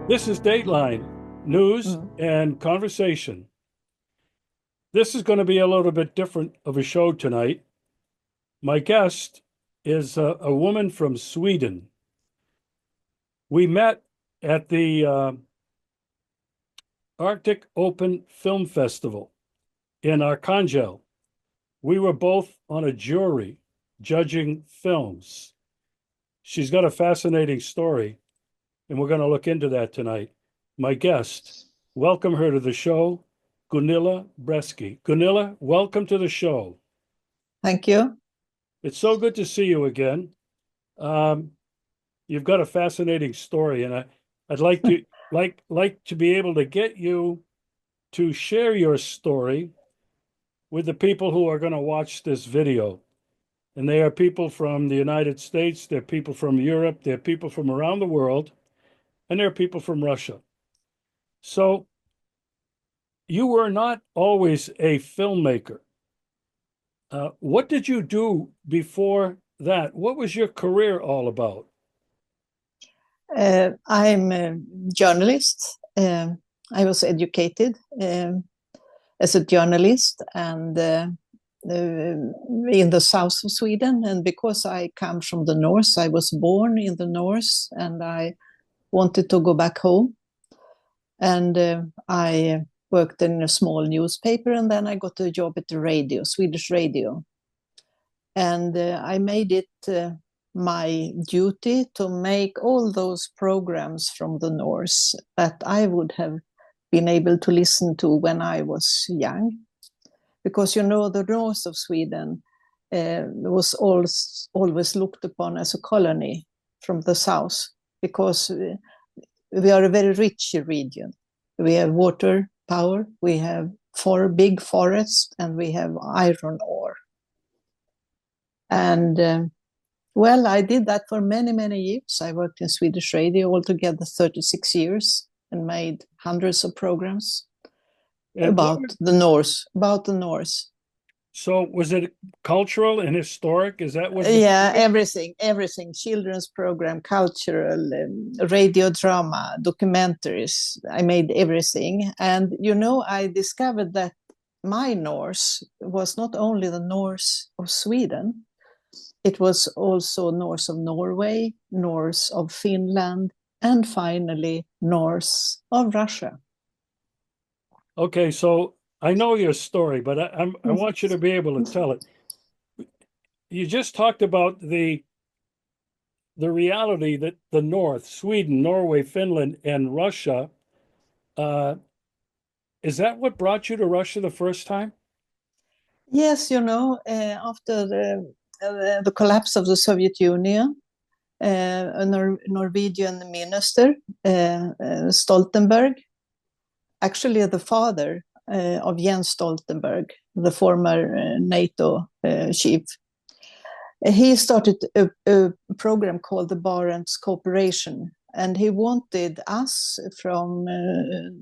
This is Dateline News Mm. and Conversation. This is going to be a little bit different of a show tonight. My guest is a woman from Sweden. We met at the Arctic Open Film Festival in Archangel. We were both on a jury judging films. She's got a fascinating story, and we're going to look into that tonight. My guest, welcome her to the show, Gunilla Bresky. Gunilla, welcome to the show. Thank you. It's so good to see you again. Um, you've got a fascinating story, and I'd like to be able to get you to share your story with the people who are going to watch this video. And they are people from the United States, they're people from Europe, they're people from around the world, and they're people from Russia. So you were not always a filmmaker. What did you do before that? What was your career all about? I'm a journalist. I was educated as a journalist and in the south of Sweden. And because I come from the north, I was born in the north and I wanted to go back home. And I worked in a small newspaper and then I got a job at the radio, Swedish radio. And I made it my duty to make all those programs from the north that I would have been able to listen to when I was young. Because, you know, the north of Sweden was always looked upon as a colony from the south, because we are a very rich region. We have water power, we have big forests, and we have iron ore. And well, I did that for many, many years. I worked in Swedish radio altogether 36 years and made hundreds of programs And what, about the Norse. so was it cultural and historic? Is that what the Yeah, theme is? everything. Children's program, cultural, radio drama, documentaries. I made everything. And, you know, I discovered that my Norse was not only the Norse of Sweden, it was also north of Norway, north of Finland, and finally north of Russia. Okay, so I know your story, but I want you to be able to tell it. You just talked about the reality that the North, Sweden, Norway, Finland, and Russia, uh, is that what brought you to Russia the first time? Yes, you know, after the collapse of the Soviet Union, a Norwegian minister, Stoltenberg, actually the father of Jens Stoltenberg, the former NATO chief, he started a program called the Barents Cooperation. And he wanted us from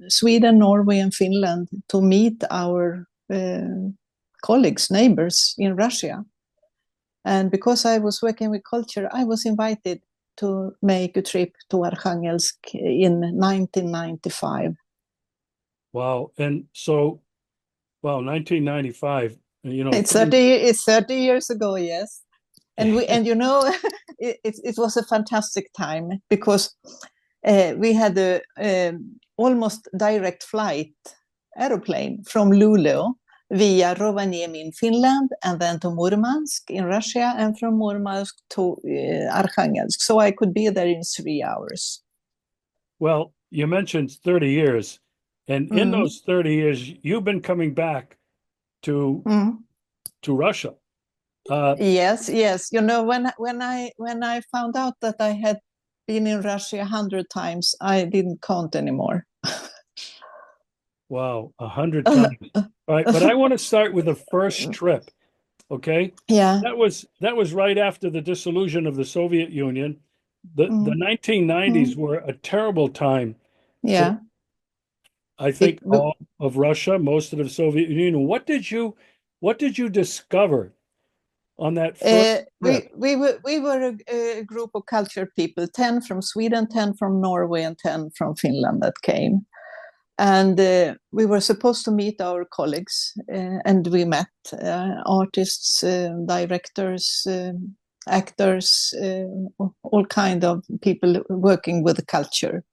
Sweden, Norway, and Finland to meet our colleagues, neighbors in Russia. And because I was working with culture, I was invited to make a trip to Arkhangelsk in 1995. Wow. And so, wow, 1995, you know, It's 30 years ago, yes. And you know, it was a fantastic time because we had a almost direct flight aeroplane from Luleå via Rovaniemi in Finland and then to Murmansk in Russia and from Murmansk to Arkhangelsk. So I could be there in 3 hours. well, you mentioned 30 years. And in Mm. those 30 years, you've been coming back to Mm. to Russia. Uh, Yes, yes. You know, when I found out that I had been in Russia 100 times, I didn't count anymore. wow, 100 times. All right, but I want to start with the first trip. Okay, Yeah. that was right after the dissolution of the Soviet Union. The Mm. 1990s Mm. were a terrible time for, Yeah. I It, think, all of Russia, most of the Soviet Union. What did you discover on that first trip? We were a group of cultured people, 10 from Sweden, 10 from Norway, and 10 from Finland that came. And we were supposed to meet our colleagues, and we met artists, directors, actors, all kind of people working with culture.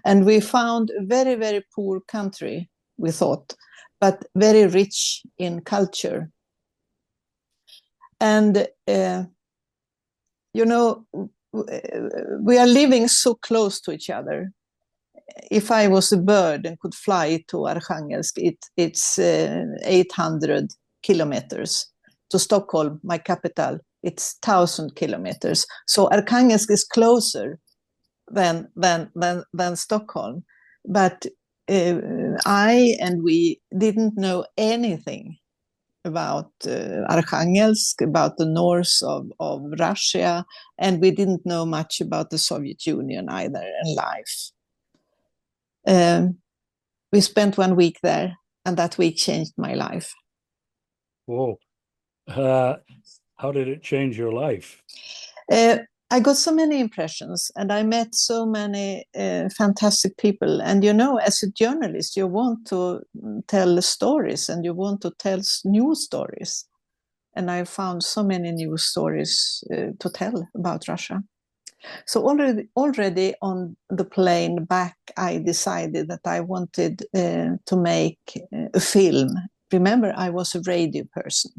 And we found a very, very poor country, we thought, but very rich in culture. And, you know, we are living so close to each other. If I was a bird and could fly to Archangelsk, it's 800 kilometers. To Stockholm, my capital, it's 1,000 kilometers. So Archangelsk is closer than Stockholm. But I and we didn't know anything about Archangelsk, about the north of Russia, and we didn't know much about the Soviet Union either, and life. We spent 1 week there, and that week changed my life. Whoa. How did it change your life? I got so many impressions, and I met so many fantastic people. And you know, as a journalist, you want to tell stories, and you want to tell new stories. And I found so many new stories to tell about Russia. So already on the plane back, I decided that I wanted to make a film. Remember, I was a radio person.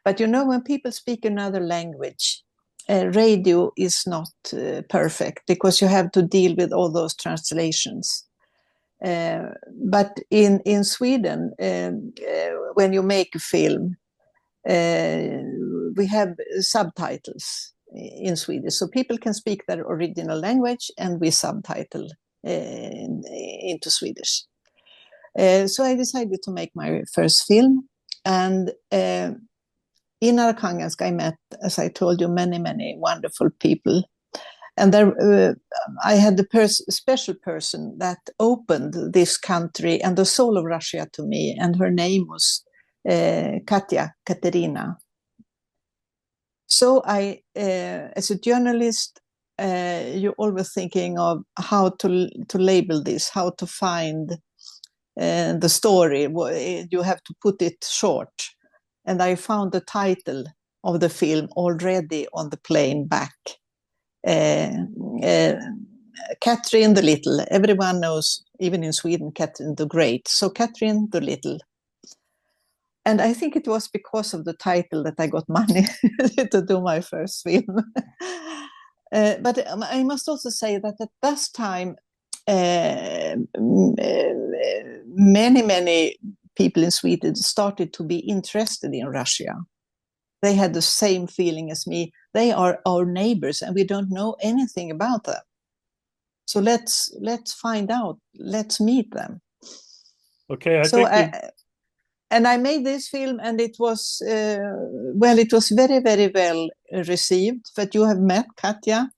But you know, when people speak another language, radio is not perfect because you have to deal with all those translations. But in Sweden, when you make a film, we have subtitles in Swedish, so people can speak their original language, and we subtitle into Swedish. So I decided to make my first film, and in Archangelsk I met, as I told you, many wonderful people. And there, I had the special person that opened this country and the soul of Russia to me, and her name was Katerina. So I, as a journalist, you're always thinking of how to label this, how to find the story. You have to put it short. And I found the title of the film already on the plane back. Catherine the Little. Everyone knows, even in Sweden, Catherine the Great. So Catherine the Little. And I think it was because of the title that I got money to do my first film. But I must also say that at that time, many people in Sweden started to be interested in Russia. They had the same feeling as me. They are our neighbors, and we don't know anything about them. So let's find out. Let's meet them. Okay, And I made this film, and it was it was very well received. But you have met Katja,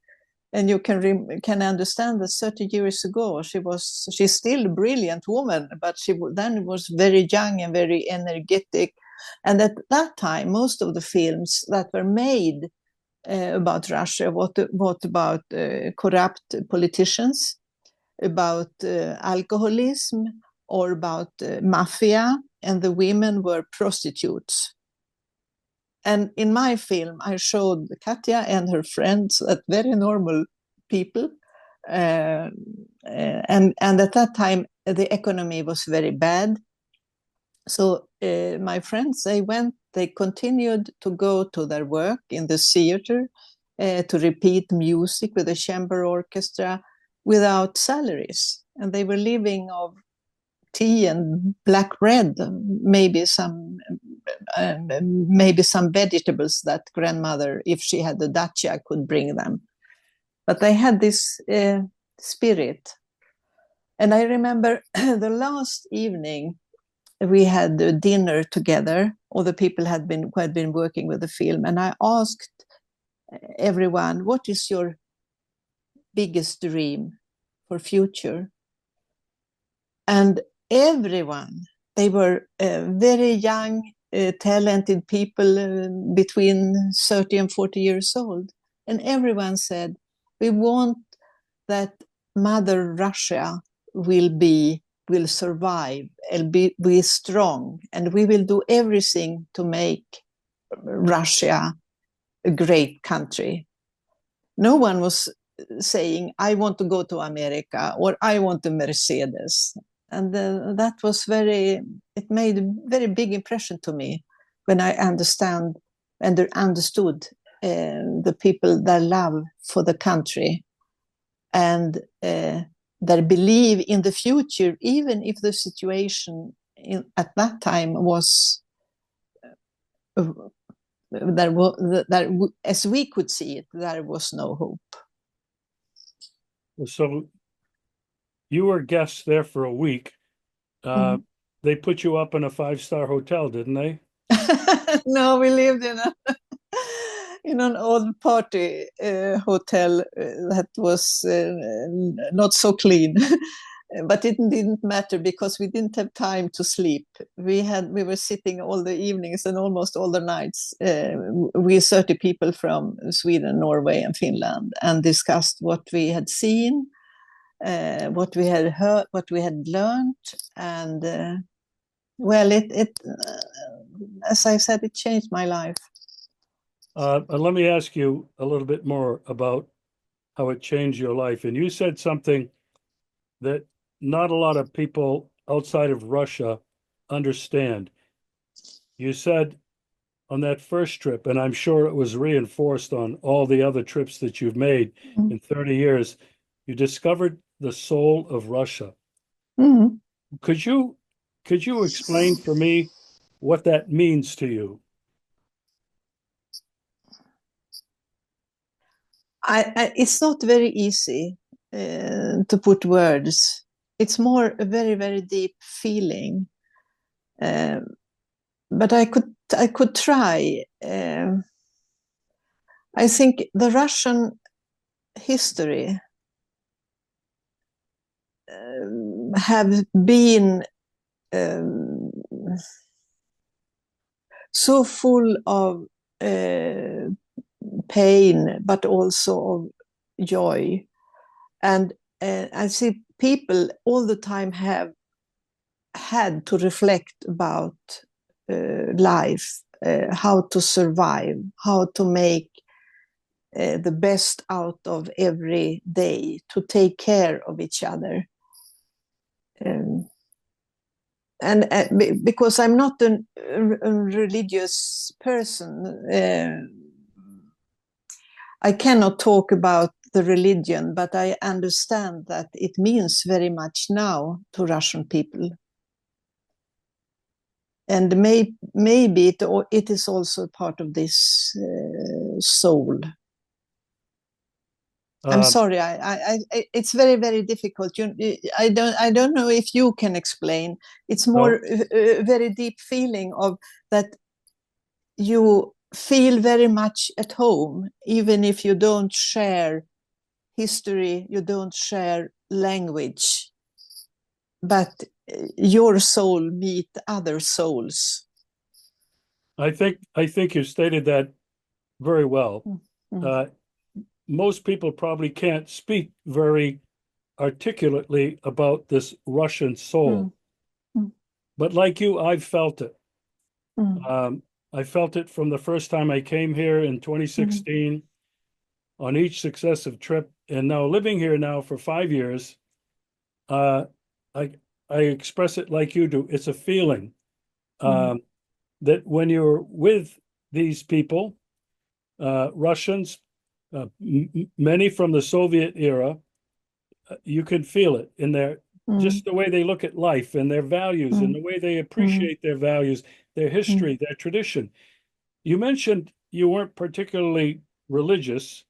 and you can understand that 30 years ago she's still a brilliant woman, but she then was very young and very energetic. And at that time, most of the films that were made about Russia, what about corrupt politicians, about alcoholism, or about mafia, and the women were prostitutes. And in my film, I showed Katja and her friends that very normal people. And at that time, the economy was very bad. So my friends, they continued to go to their work in the theater, to repeat music with the chamber orchestra without salaries. And they were living of tea and black bread, maybe some vegetables that grandmother, if she had the dacha, could bring them. But they had this spirit. And I remember the last evening we had a dinner together. All the people who had been working with the film, and I asked everyone, what is your biggest dream for future? And everyone, they were very young, talented people between 30 and 40 years old. And everyone said, we want that Mother Russia will survive and be strong, and we will do everything to make Russia a great country. No one was saying, I want to go to America or I want a Mercedes. And that was it made a very big impression to me when I understood the people, their love for the country and their belief in the future, even if the situation at that time was as we could see it, there was no hope. So you were guests there for a week. They put you up in a 5-star hotel, didn't they? No, we lived in an old party hotel that was not so clean. But it didn't matter because we didn't have time to sleep. We were sitting all the evenings and almost all the nights. We 30 people from Sweden, Norway, and Finland, and discussed what we had seen, what we had heard, what we had learned, and well, as I said, it changed my life. Let me ask you a little bit more about how it changed your life. And you said something that not a lot of people outside of Russia understand. You said on that first trip, and I'm sure it was reinforced on all the other trips that you've made in 30 years, you discovered the soul of Russia. Mm. Could you explain for me what that means to you? It's not very easy to put words. It's more a very, very deep feeling. But I could try. I think the Russian history have been so full of pain, but also of joy. And I see people all the time have had to reflect about life, how to survive, how to make the best out of every day, to take care of each other. And because I'm not a religious person, I cannot talk about the religion, but I understand that it means very much now to Russian people. And maybe it is also part of this soul. I'm sorry, it's very, very difficult. I don't know if you can explain. It's more a very deep feeling of that you feel very much at home, even if you don't share history, you don't share language, but your soul meet other souls. I think you stated that very well. Most people probably can't speak very articulately about this Russian soul. But like you, I've felt it. I felt it from the first time I came here in 2016 on each successive trip. And now living here now for 5 years, I express it like you do. It's a feeling that when you're with these people, Russians, many from the Soviet era, you can feel it in their just the way they look at life and their values and the way they appreciate their values, their history, their tradition. You mentioned you weren't particularly religious.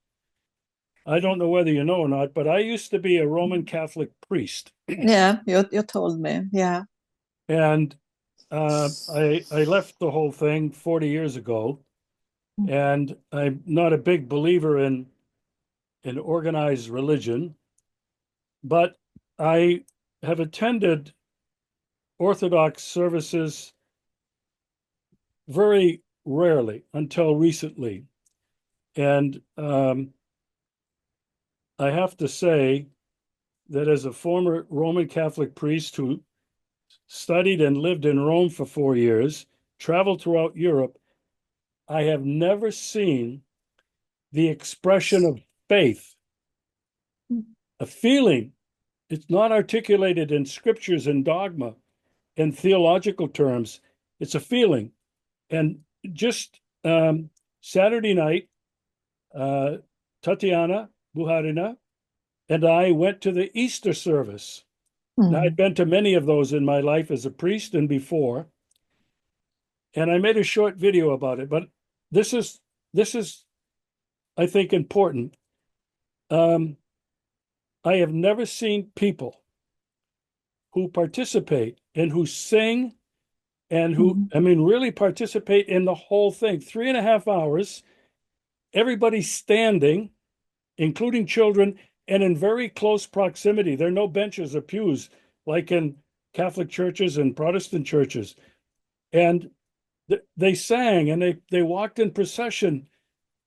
I don't know whether you know or not, but I used to be a Roman Catholic priest. Yeah, you told me. Yeah. And I left the whole thing 40 years ago, and I'm not a big believer in organized religion, but I have attended Orthodox services very rarely until recently. And I have to say that as a former Roman Catholic priest who studied and lived in Rome for 4 years, traveled throughout Europe, I have never seen the expression of faith, a feeling. It's not articulated in scriptures and dogma and theological terms. It's a feeling. And just Saturday night, Tatiana Buharina and I went to the Easter service. Now, I'd been to many of those in my life as a priest and before, and I made a short video about it. But this is, I think, important. I have never seen people who participate and who sing and who, I mean, really participate in the whole thing. 3.5 hours, everybody standing, including children, and in very close proximity. There are no benches or pews like in Catholic churches and Protestant churches. And they sang and they walked in procession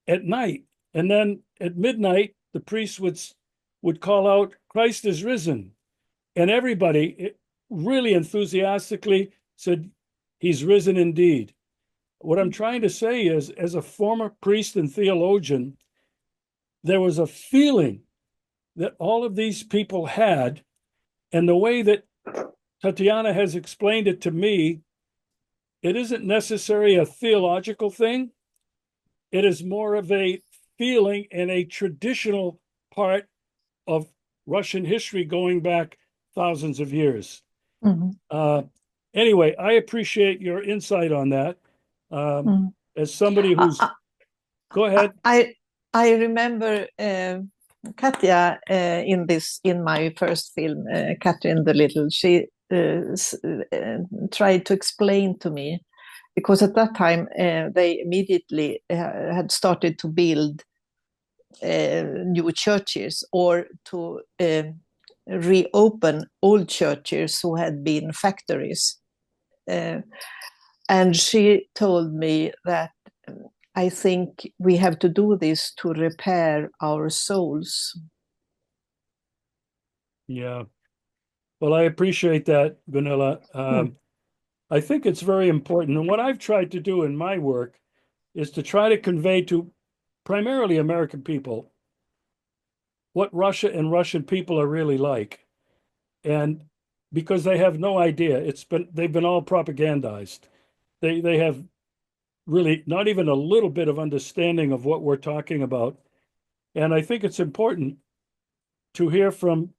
at night. And then at midnight, the priest would call out, "Christ is risen." And everybody really enthusiastically said, "He's risen indeed." What I'm trying to say is, as a former priest and theologian, there was a feeling that all of these people had, and the way that Tatiana has explained it to me, it isn't necessarily a theological thing. It is more of a feeling and a traditional part of Russian history going back thousands of years. Anyway, I appreciate your insight on that. As somebody who's, go ahead. I remember Katja in my first film, Catherine the Little. She tried to explain to me, because at that time they immediately had started to build new churches, or to reopen old churches who had been factories. And she told me that I think we have to do this to repair our souls. Yeah. Well, I appreciate that, Gunilla. I think it's very important. And what I've tried to do in my work is to try to convey to primarily American people what Russia and Russian people are really like. And because they have no idea, they've been all propagandized. They have really not even a little bit of understanding of what we're talking about. And I think it's important to hear from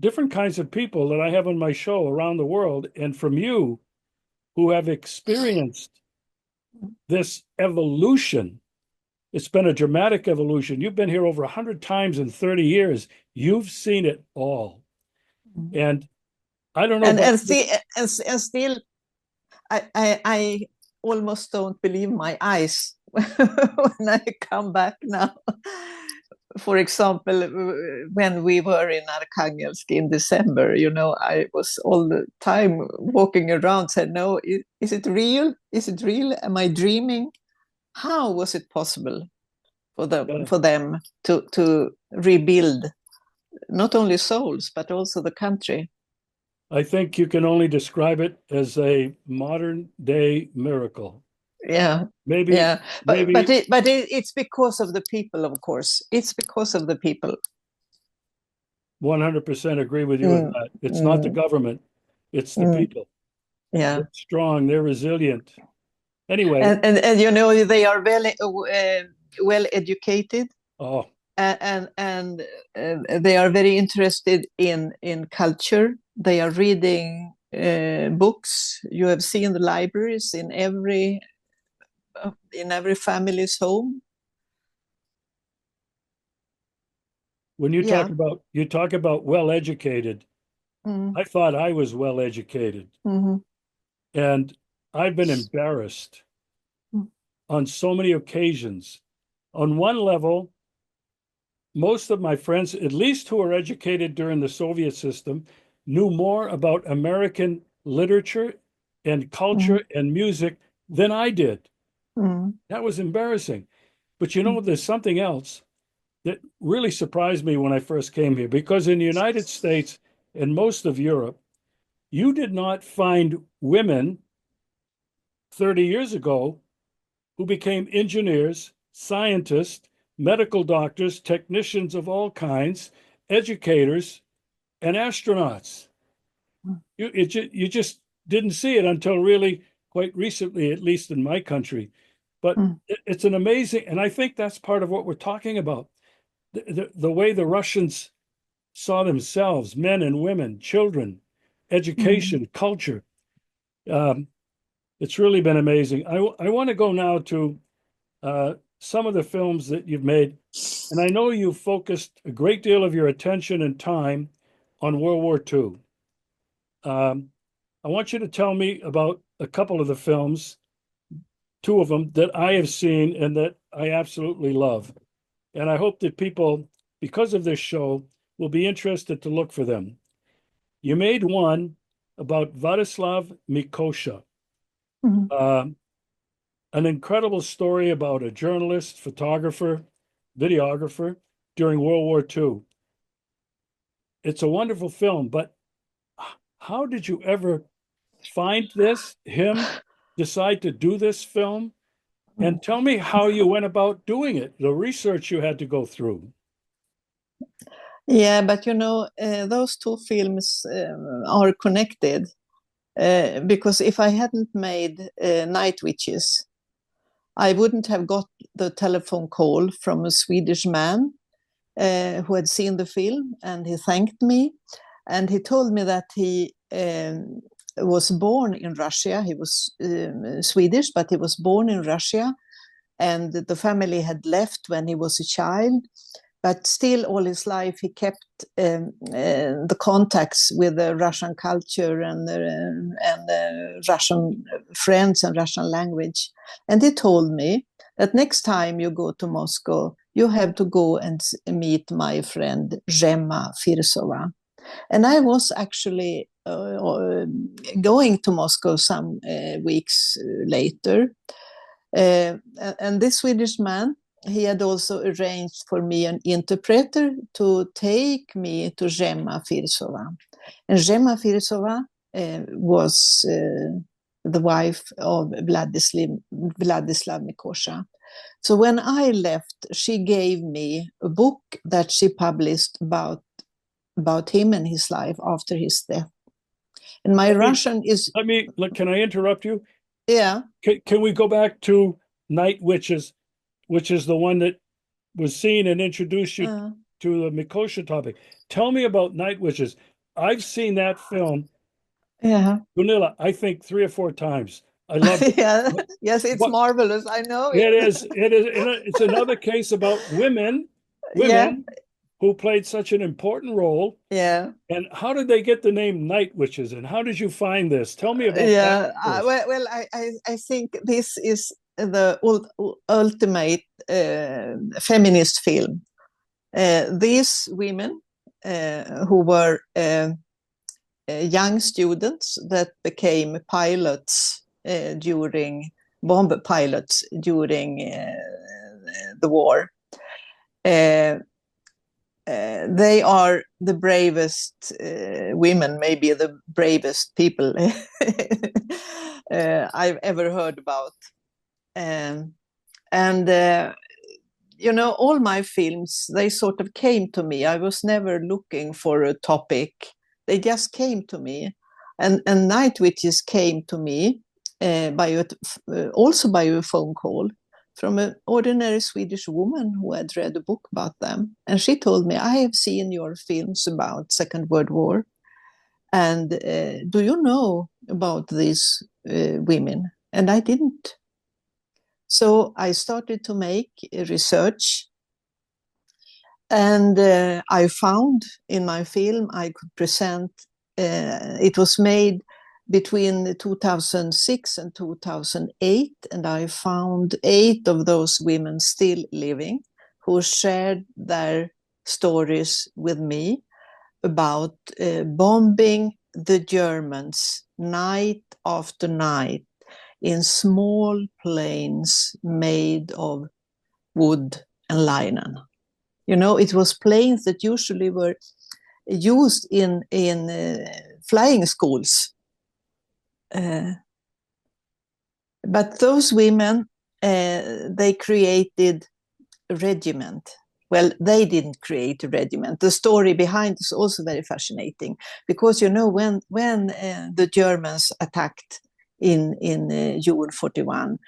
different kinds of people that I have on my show around the world, and from you who have experienced this evolution. It's been a dramatic evolution. You've been here over 100 times in 30 years. You've seen it all. And I don't know. And still, I almost don't believe my eyes when I come back now. For example, when we were in Archangel in December, I was all the time walking around, said, "No, is it real? Is it real? Am I dreaming?" How was it possible for them to rebuild not only souls, but also the country? I think you can only describe it as a modern day miracle. Yeah. Maybe. Yeah. But it's because of the people, of course. It's because of the people. 100% agree with you on that. It's not the government, it's the people. Yeah. They're strong, they're resilient. Anyway. And they are well educated. Oh. And they are very interested in culture. They are reading books. You have seen the libraries in every family's home. When you talk about well educated, I thought I was well educated. And I've been embarrassed on so many occasions. On one level, most of my friends, at least who were educated during the Soviet system, knew more about American literature and culture and music than I did. Mm. That was embarrassing. But you know, there's something else that really surprised me when I first came here, because in the United States and most of Europe, you did not find women 30 years ago who became engineers, scientists, medical doctors, technicians of all kinds, educators, and astronauts. You just didn't see it until really quite recently, at least in my country. But Mm. it's an amazing, and I think that's part of what we're talking about. The way the Russians saw themselves, men and women, children, Mm. education, culture. Um, it's really been amazing. I want to go now to some of the films that you've made. And I know you've focused a great deal of your attention and time on World War II. I want you to tell me about a couple of the films, two of them that I have seen and that I absolutely love. And I hope that people, because of this show, will be interested to look for them. You made one about Vladislav Mikosha, Mm. uh, an incredible story about a journalist, photographer, videographer during World War II. It's a wonderful film, but how did you ever find him, decide to do this film? And tell me how you went about doing it, the research you had to go through. Yeah, but those two films are connected because if I hadn't made Night Witches, I wouldn't have got the telephone call from a Swedish man who had seen the film, and he thanked me, and he told me that he was born in Russia. He was Swedish, but he was born in Russia, and the family had left when he was a child. But still, all his life, he kept the contacts with the Russian culture and Russian friends and Russian language. And he told me that next time you go to Moscow, you have to go and meet my friend Gemma Firsova. And I was actually going to Moscow some weeks later. And this Swedish man, he had also arranged for me an interpreter to take me to Gemma Firsova. And Gemma Firsova was the wife of Vladislav Mikosha. So when I left, she gave me a book that she published about him and his life after his death. And my Russian is... Can I interrupt you? Yeah. Can we go back to Night Witches, which is the one that was seen and introduced you to the Mikosha topic? Tell me about Night Witches. I've seen that film, Yeah. Gunilla, I think 3 or 4 times. I love it. Yeah. Yes, it's marvelous. I know it. It is. It's another case about women Yeah. who played such an important role. Yeah. And how did they get the name Night Witches? And how did you find this? Tell me about Yeah. that. Well, I think this is the ultimate feminist film. These women who were young students that became pilots during bomb pilots during the war. They are the bravest women, maybe the bravest people I've ever heard about. All my films, they sort of came to me. I was never looking for a topic. They just came to me. And Night Witches came to me also by a phone call from an ordinary Swedish woman who had read a book about them. And she told me, I have seen your films about Second World War. And do you know about these women? And I didn't. So I started to make research. And I found in my film, I could present, it was made between 2006 and 2008, and I found 8 of those women still living who shared their stories with me about bombing the Germans night after night in small planes made of wood and linen. You know, it was planes that usually were used in flying schools. But those women, they created a regiment. Well, they didn't create a regiment. The story behind is also very fascinating, because, you know, when the Germans attacked in June 41,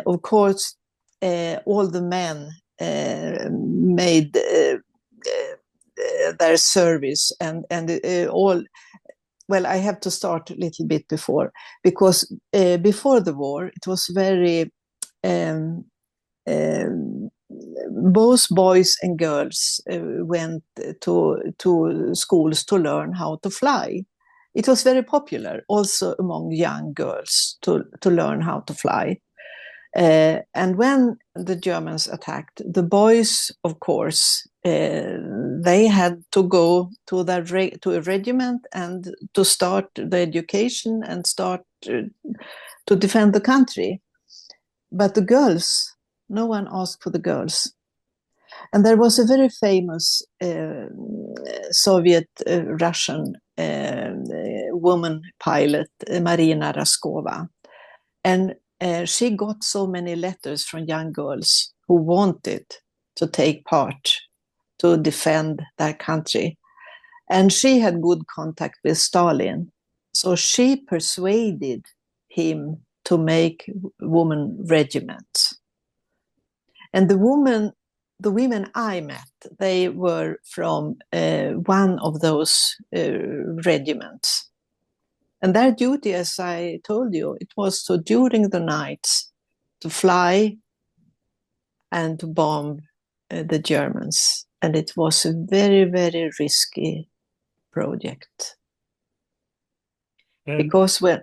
of course, all the men made their service, and all. Well, I have to start a little bit before, because before the war, it was very both boys and girls went to schools to learn how to fly. It was very popular also among young girls to learn how to fly. And when the Germans attacked, the boys, of course, they had to go to a regiment and to start the education and start to defend the country. But the girls, no one asked for the girls. And there was a very famous Soviet Russian woman pilot, Marina Raskova. And she got so many letters from young girls who wanted to take part to defend their country. And she had good contact with Stalin. So she persuaded him to make women regiments. And the women I met, they were from one of those regiments. And their duty, as I told you, it was to, during the nights, to fly and to bomb the Germans. And it was a very, very risky project. And because when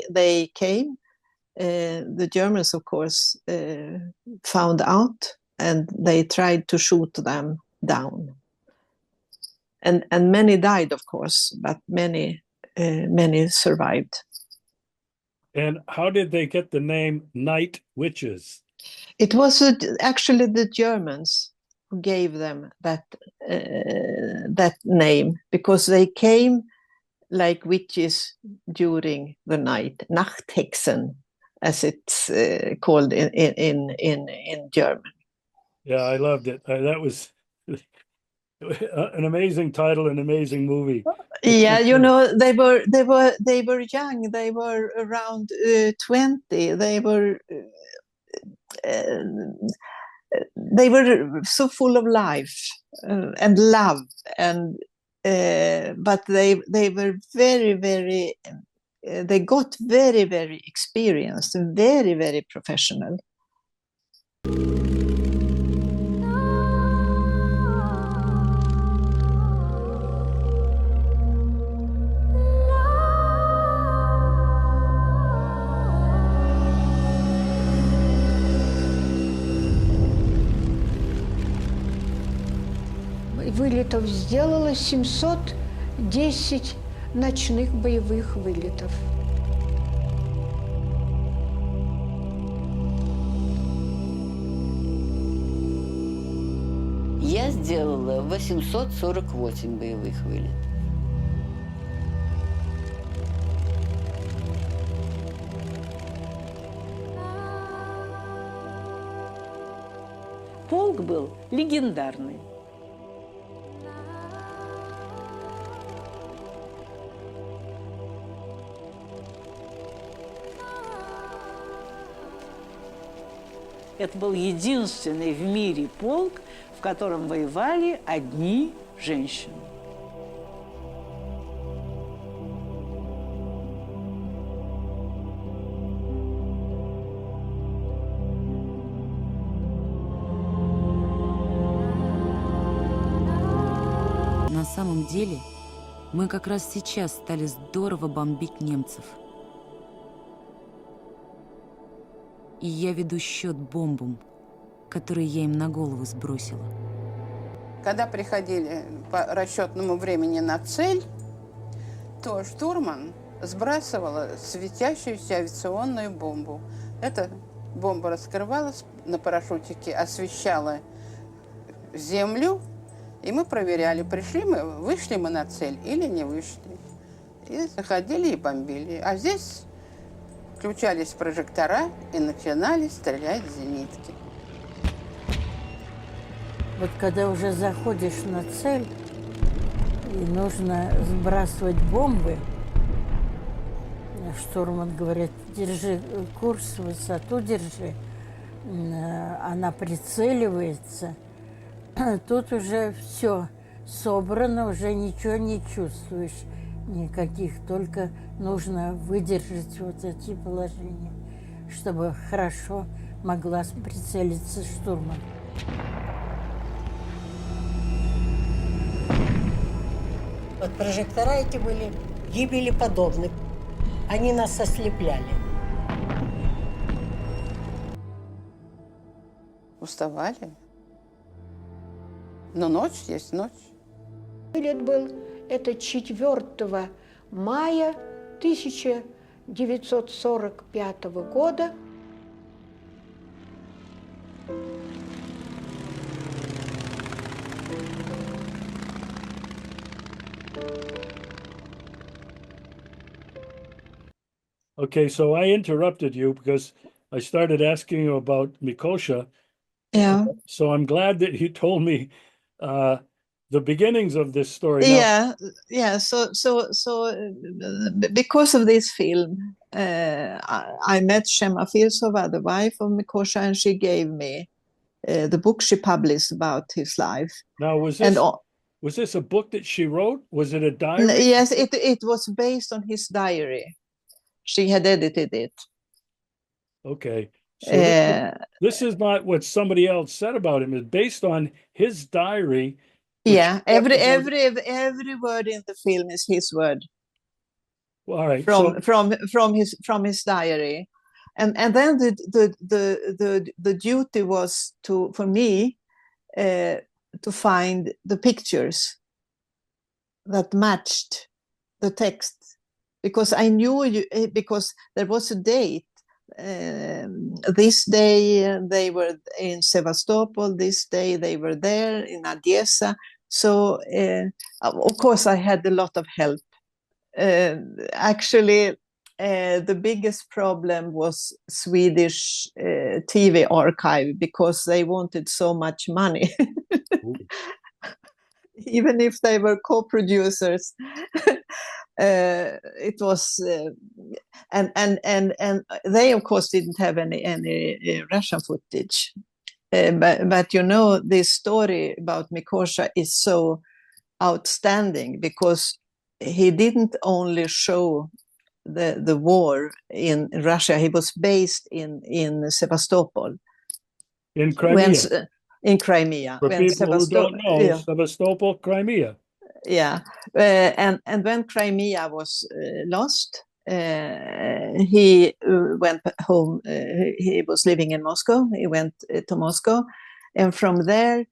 they came, the Germans, of course, found out, and they tried to shoot them down. And many died, of course, but many survived. And how did they get the name Night Witches? It was actually the Germans who gave them that name, because they came like witches during the night, Nachthexen, as it's called in German. Yeah, I loved it. That was an amazing title, an amazing movie. Yeah, you know, they were young. They were around 20. They were so full of life and love, and but they were very, very. They got very, very experienced and very, very professional. Вылетов сделала 710 ночных боевых вылетов. Я сделала 848 боевых вылетов. Полк был легендарный. Это был единственный в мире полк, в котором воевали одни женщины. На самом деле, мы как раз сейчас стали здорово бомбить немцев. И я веду счет бомбам, которые я им на голову сбросила. Когда приходили по расчетному времени на цель, что штурман сбрасывала светящуюся авиационную бомбу. Эта бомба раскрывалась на парашютике, освещала землю, и мы проверяли, вышли мы на цель или не вышли. И заходили и бомбили. А здесь включались прожектора и начинали стрелять зенитки. Вот когда уже заходишь на цель, и нужно сбрасывать бомбы, штурман говорит, держи курс, высоту держи, она прицеливается, тут уже все собрано, уже ничего не чувствуешь никаких, только нужно выдержать вот эти положения, чтобы хорошо могла прицелиться штурман. Вот прожектора эти были гибелеподобны. Они нас ослепляли. Уставали. Но ночь есть ночь. Вылет был это 4 мая 1945 года. Okay, so I interrupted you because I started asking you about Mikosha. Yeah. So I'm glad that you told me the beginnings of this story. Yeah. So because of this film, I met Shema Filsova, the wife of Mikosha, and she gave me the book she published about his life. Now, was this a book that she wrote? Was it a diary? Yes, it was based on his diary. She had edited it. Okay. So this is not what somebody else said about him. It's based on his diary. Yeah, every word in the film is his word. All right. From his diary, and then the duty was for me to find the pictures that matched the text, because I knew because there was a date. This day they were in Sevastopol. This day they were there in Odessa. So of course I had a lot of help. Actually, the biggest problem was Swedish TV archive, because they wanted so much money. Even if they were co-producers. It was and they of course didn't have any Russian footage, but you know, this story about Mikosha is so outstanding because he didn't only show the war in Russia. He was based in Sevastopol, in Crimea. In Crimea. For people who don't know, yeah. Sevastopol, Crimea. Yeah, and when Crimea was lost, he went home. He was living in Moscow. He went to Moscow, and from there,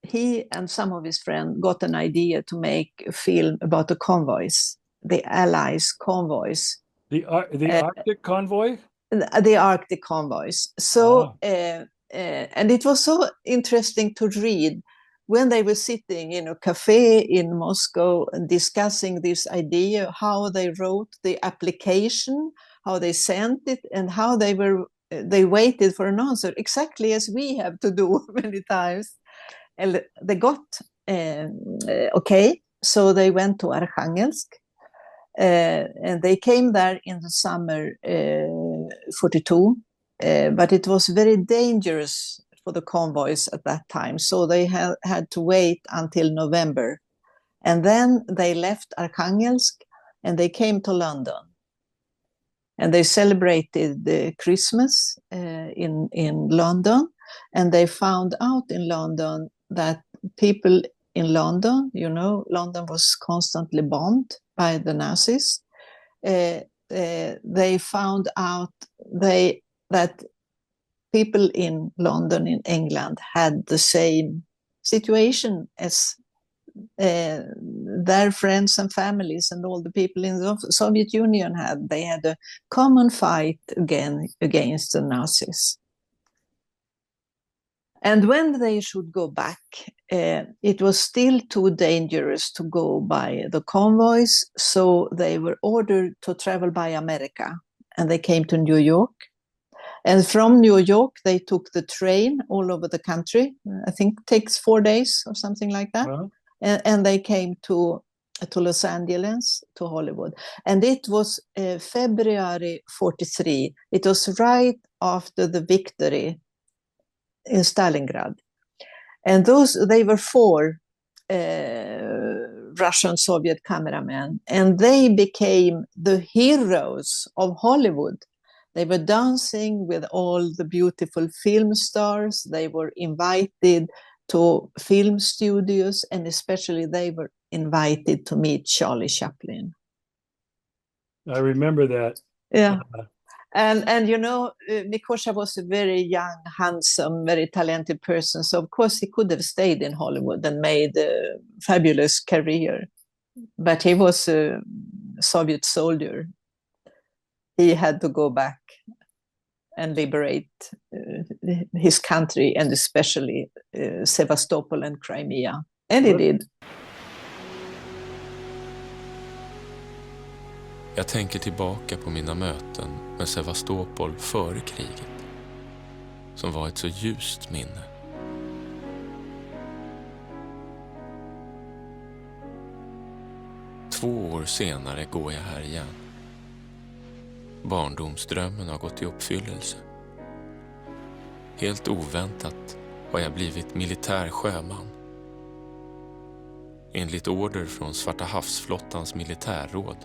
he and some of his friends got an idea to make a film about the convoys, the Allies' convoys. The Arctic convoy? The Arctic convoys. So, and it was so interesting to read when they were sitting in a cafe in Moscow and discussing this idea, how they wrote the application, how they sent it, and how they waited for an answer, exactly as we have to do many times. And they got okay, so they went to Archangel, and they came there in the summer 42, but it was very dangerous for the convoys at that time, so they had to wait until November, and then they left Archangelsk and they came to London, and they celebrated the Christmas in London, and they found out in London that people in London, you know, London was constantly bombed by the Nazis. They found out that people in London, in England, had the same situation as their friends and families and all the people in the Soviet Union they had a common fight against the Nazis. And when they should go back, it was still too dangerous to go by the convoys, so they were ordered to travel by America, and they came to New York. And from New York, they took the train all over the country. I think it takes 4 days or something like that. Well, And they came to Los Angeles, to Hollywood. And it was February 43. It was right after the victory in Stalingrad. And they were 4 Russian Soviet cameramen, and they became the heroes of Hollywood. They were dancing with all the beautiful film stars. They were invited to film studios, and especially they were invited to meet Charlie Chaplin. I remember that. Yeah. And you know, Mikosha was a very young, handsome, very talented person. So, of course, he could have stayed in Hollywood and made a fabulous career. But he was a Soviet soldier. He had to go back and liberate his country, and especially Sevastopol and Crimea. And he did. Jag tänker tillbaka på mina möten med Sevastopol före kriget, som var ett så ljust minne. Två år senare går jag här igen. Barndomsdrömmen har gått i uppfyllelse. Helt oväntat har jag blivit militär sjöman. Enligt order från Svarta havsflottans militärråd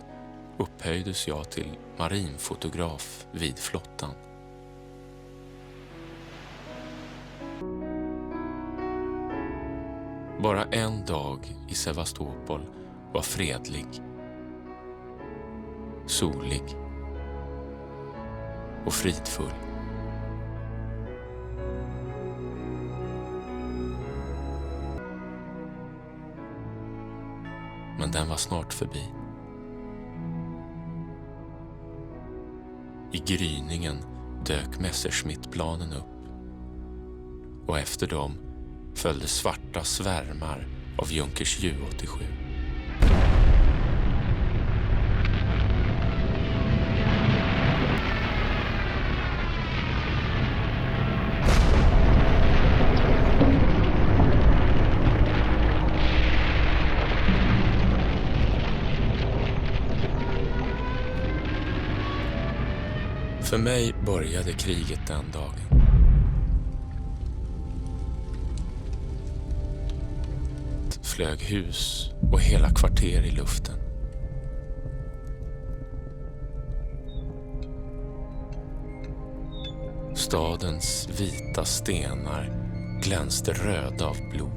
upphöjdes jag till marinfotograf vid flottan. Bara en dag i Sevastopol var fredlig, solig och fridfull. Men den var snart förbi. I gryningen dök Messerschmittplanen upp, och efter dem följde svarta svärmar av Junkers Ju-87. För mig började kriget den dagen. Flög hus och hela kvarter i luften. Stadens vita stenar glänste röda av blod.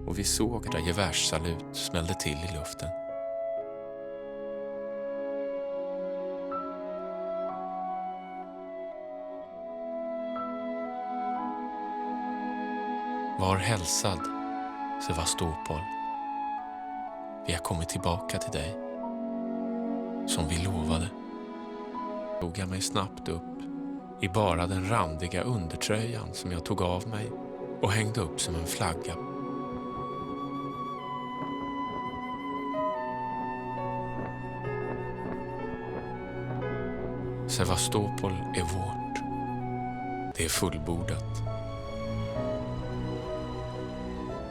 Och vi såg där gevärssalut smällde till i luften. Var hälsad, Sevastopol. Vi har kommit tillbaka till dig, som vi lovade. Tog jag mig snabbt upp i bara den randiga undertröjan som jag tog av mig och hängde upp som en flagga. Sevastopol är vårt. Det är fullbordat.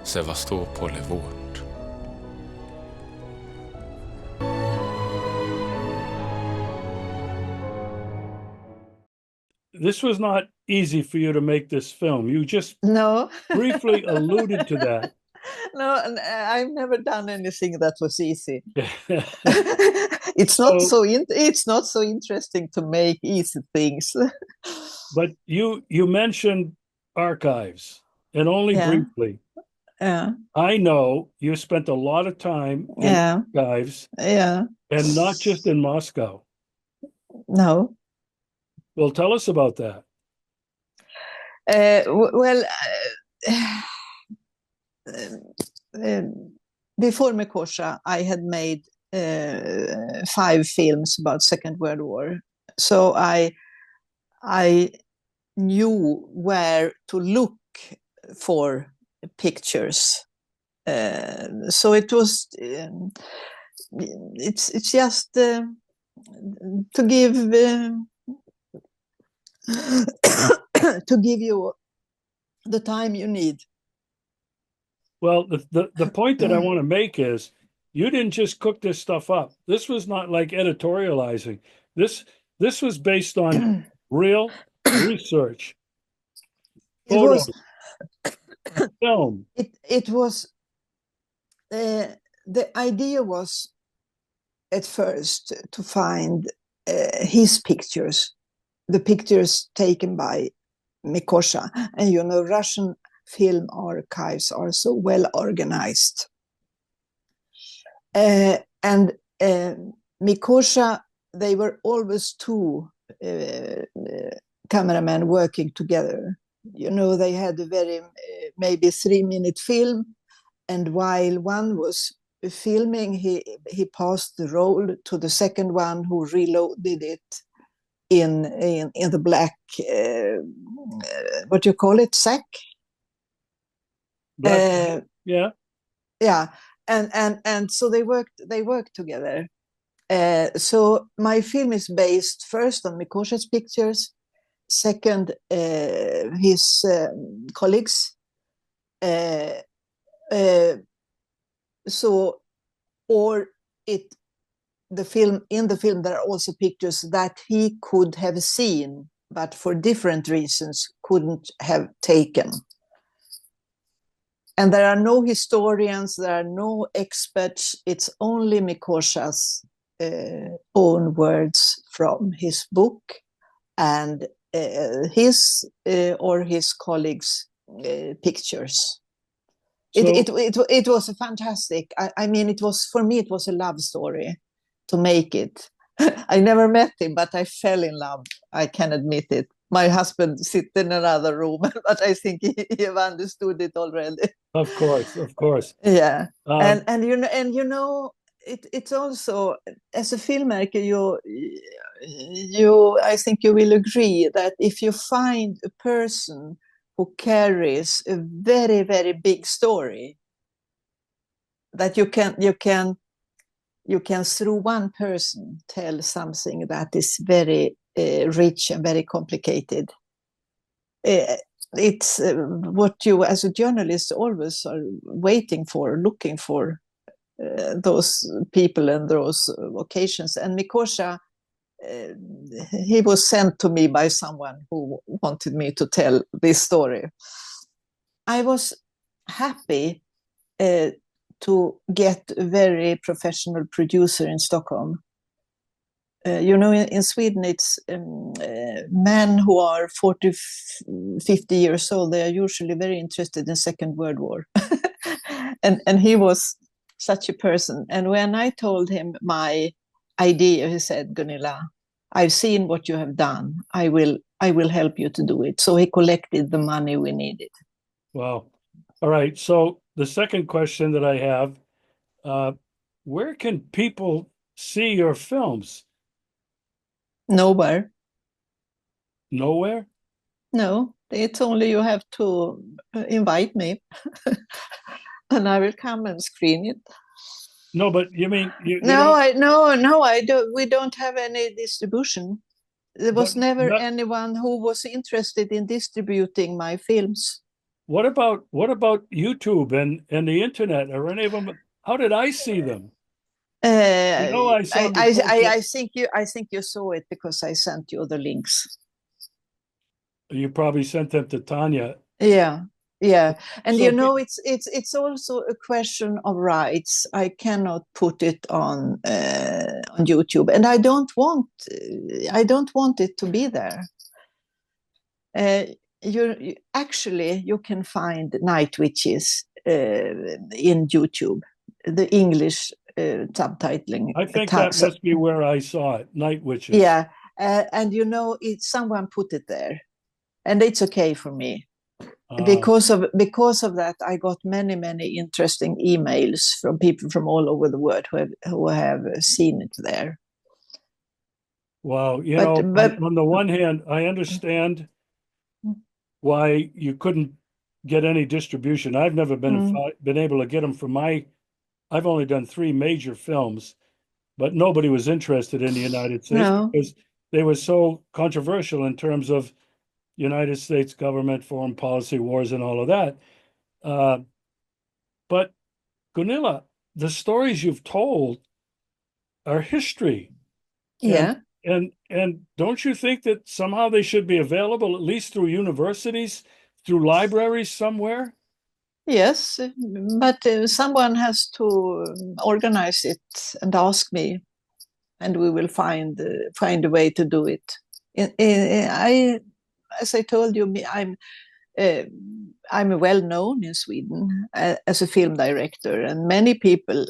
Sevastopol är vårt. This was not easy for you to make this film. You just No. briefly alluded to that. No, I've never done anything that was easy. It's not it's not so interesting to make easy things. But you mentioned archives, and only briefly. Yeah. I know you spent a lot of time in archives, and not just in Moscow. No. Well, tell us about that. Before Mikosha, I had made 5 films about Second World War. So I knew where to look for pictures. So it was it's just to give to give you the time you need. Well, the point that I want to make is you didn't just cook this stuff up. This was not like editorializing. This was based on real research, photos, film. It was the idea was at first to find his pictures, the pictures taken by Mikosha. And you know, Russian film archives are so well organized. And Mikosha, they were always 2 cameramen working together. You know, they had a very maybe 3-minute film, and while one was filming, he passed the roll to the second one, who reloaded it in the black what do you call it, sack? Yeah. And so they worked together. So my film is based first on Mikosha's pictures, second his colleagues. In the film there are also pictures that he could have seen, but for different reasons couldn't have taken. And there are no historians, there are no experts. It's only Mikosha's own words from his book and his or his colleagues' pictures. So, it was a fantastic. I mean, it was, for me, it was a love story to make it. I never met him, but I fell in love. I can admit it. My husband sits in another room, but I think he understood it already. Of course. Yeah, and you know, it's also, as a filmmaker, you I think you will agree that if you find a person who carries a very, very big story, that you can through one person tell something that is very rich and very complicated. It's what you as a journalist always are waiting for, looking for those people and those occasions. And Mikosha, he was sent to me by someone who wanted me to tell this story. I was happy to get a very professional producer in Stockholm. You know, in Sweden, it's men who are 40, 50 years old. They are usually very interested in Second World War. and he was such a person. And when I told him my idea, he said, "Gunilla, I've seen what you have done. I will help you to do it." So he collected the money we needed. Wow. All right. So the second question that I have, where can people see your films? Nowhere. Nowhere? No, it's only you have to invite me and I will come and screen it. No, but you mean No, I don't. We don't have any distribution. There was never anyone who was interested in distributing my films. What about YouTube and the internet? Are any of them? How did I see them? I think you saw it because I sent you the links. You probably sent them to Tanya. Yeah. Yeah, and So you know, it's also a question of rights. I cannot put it on YouTube, and I don't want it to be there. Actually, you can find Night Witches in YouTube, the English subtitling. I think that must be where I saw it, Night Witches. Yeah, and you know, someone put it there, and it's okay for me. Because of that, I got many interesting emails from people from all over the world who have seen it there. Wow, you know, on the one hand, I understand why you couldn't get any distribution. I've never been able to get them for I've only done 3 major films, but nobody was interested in the United States because they were so controversial in terms of United States government, foreign policy, wars, and all of that. But Gunilla, the stories you've told are history. Yeah. And don't you think that somehow they should be available, at least through universities, through libraries somewhere? Yes, but someone has to organize it and ask me, and we will find a way to do it. As I told you, I'm well known in Sweden as a film director, and many people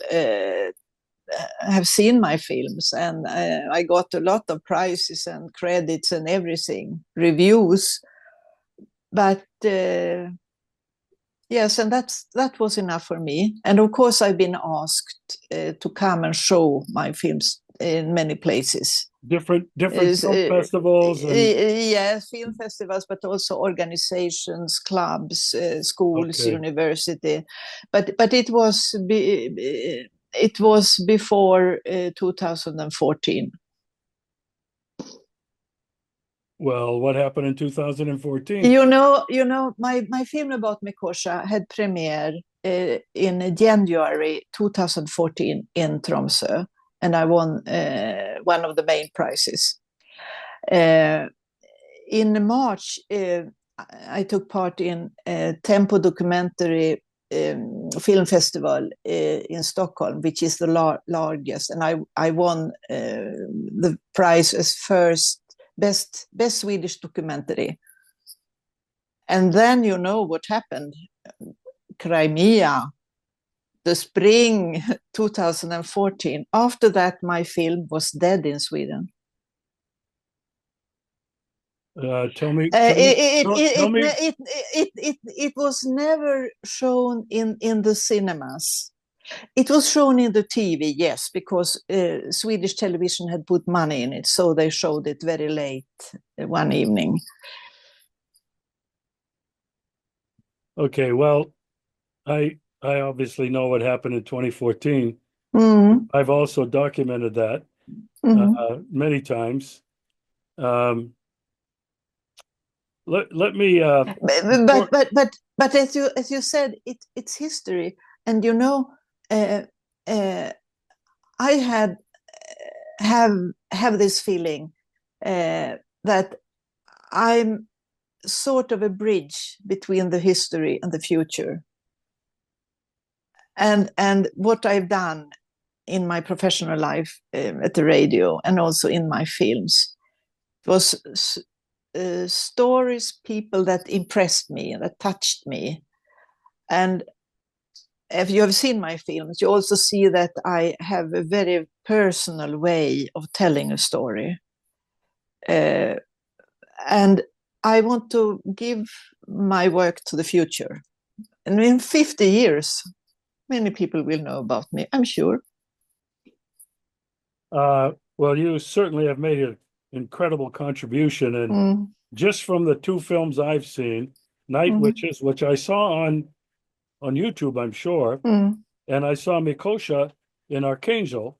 have seen my films, and I got a lot of prizes and credits and everything, reviews. But yes, and that was enough for me. And of course, I've been asked to come and show my films in many places. Different film festivals. Yes, film festivals, but also organizations, clubs, schools, university. But it was before 2014. Well, what happened in 2014? You know, my film about Mikosha had premiere in January 2014 in Tromsø, and I won one of the main prizes. In March, I took part in a Tempo documentary film festival in Stockholm, which is the largest, and I won the prize as best Swedish documentary. And then you know what happened. Crimea, the spring 2014. After that, my film was dead in Sweden. Tell me. It was never shown in the cinemas. It was shown in the TV, yes, because Swedish television had put money in it, so they showed it very late one evening. Okay, well, I obviously know what happened in 2014. I've also documented that many times. Let me. But as you said, it's history, and you know, I have this feeling that I'm sort of a bridge between the history and the future. And what I've done in my professional life at the radio and also in my films was stories, people that impressed me, that touched me. And if you have seen my films, you also see that I have a very personal way of telling a story. And I want to give my work to the future. And in 50 years, many people will know about me, I'm sure. Well, you certainly have made an incredible contribution. And just from the 2 films I've seen, Night Witches, which I saw on YouTube, I'm sure, and I saw Mikosha in Archangel.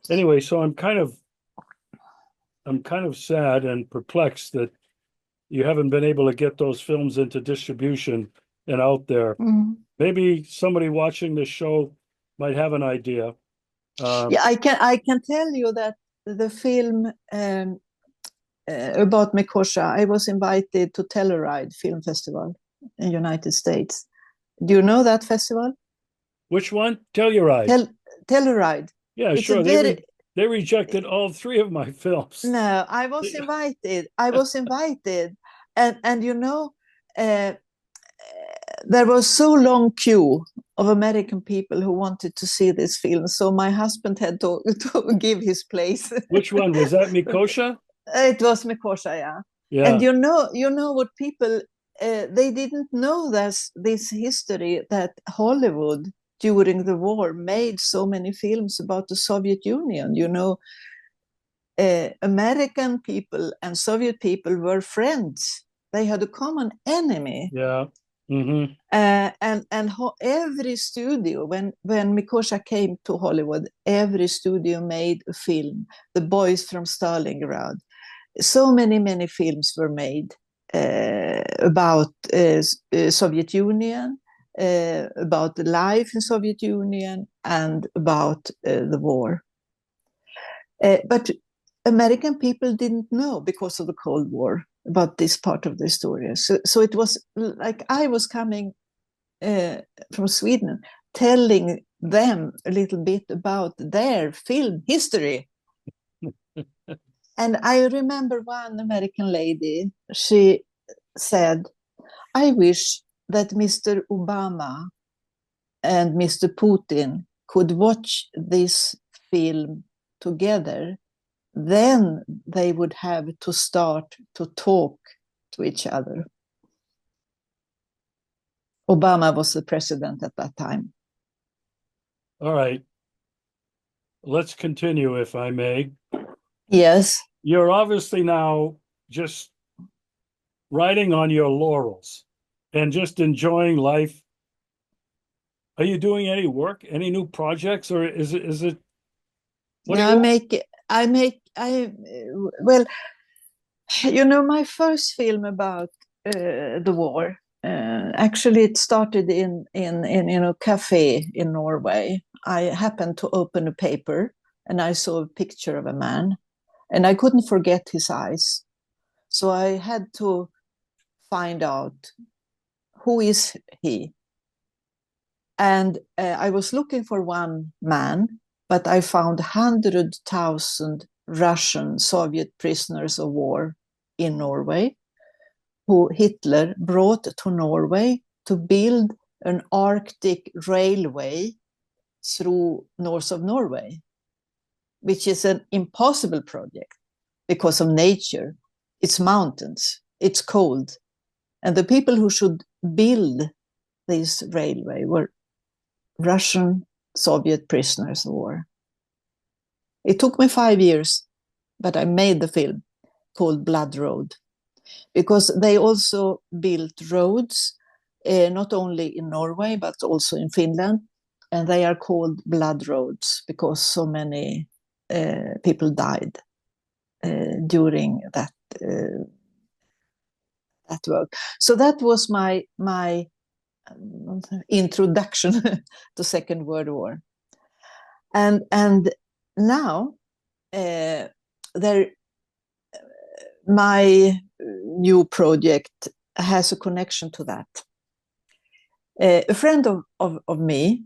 Anyway, so I'm kind of sad and perplexed that you haven't been able to get those films into distribution and out there. Maybe somebody watching this show might have an idea. Yeah, I can tell you that the film about Mikosha, I was invited to Telluride Film Festival in the United States. Do you know that festival? Which one? Telluride. Telluride. Yeah, It's sure. a very... They rejected all three of my films. No, I was invited. And you know, there was so long queue of American people who wanted to see this film. So my husband had to give his place. Which one was that? Mikosha? It was Mikosha, yeah. Yeah. And you know what people, they didn't know this history that Hollywood during the war made so many films about the Soviet Union. You know, American people and Soviet people were friends. They had a common enemy. Yeah. Mm-hmm. And every studio, when Mikosha came to Hollywood, every studio made a film. The Boys from Stalingrad. So many films were made about Soviet Union, about the life in Soviet Union, and about the war. But American people didn't know, because of the Cold War, about this part of the story. So it was like I was coming from Sweden, telling them a little bit about their film history. And I remember one American lady, she said, I wish that Mr. Obama and Mr. Putin could watch this film together. Then they would have to start to talk to each other. Obama was the president at that time. All right. Let's continue, if I may. Yes. You're obviously now just riding on your laurels and just enjoying life. Are you doing any work, any new projects, or is it? Well, you know, my first film about the war, actually it started in a cafe in Norway. I happened to open a paper and I saw a picture of a man, and I couldn't forget his eyes. So I had to find out, who is he? And I was looking for one man, but I found 100,000 Russian Soviet prisoners of war in Norway, who Hitler brought to Norway to build an Arctic railway through north of Norway, which is an impossible project because of nature. It's mountains, it's cold. And the people who should build this railway were Russian Soviet prisoners of war. It took me 5 years, but I made the film called Blood Road, because they also built roads, not only in Norway, but also in Finland. And they are called blood roads because so many people died during that work. So that was my introduction to Second World War. And now my new project has a connection to that. A friend of me,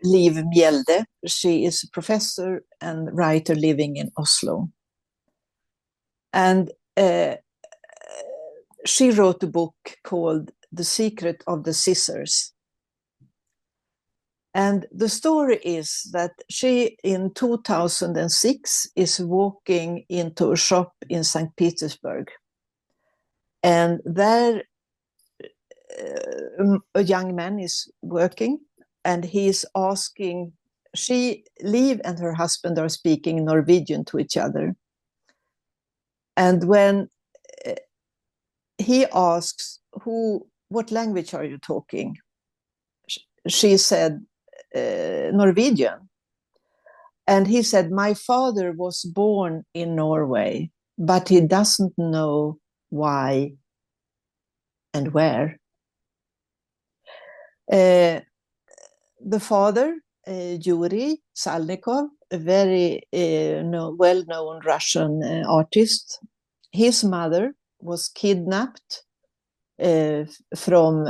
Liv Mjelde, she is a professor and writer living in Oslo. And she wrote a book called The Secret of the Scissors. And the story is that she, in 2006, is walking into a shop in St. Petersburg. And there, a young man is working, and he's asking, Liv and her husband are speaking Norwegian to each other. And when he asks, what language are you talking? She said, Norwegian. And he said, my father was born in Norway, but he doesn't know why and where. The father, Yuri Salnikov, a very well-known Russian artist. His mother was kidnapped from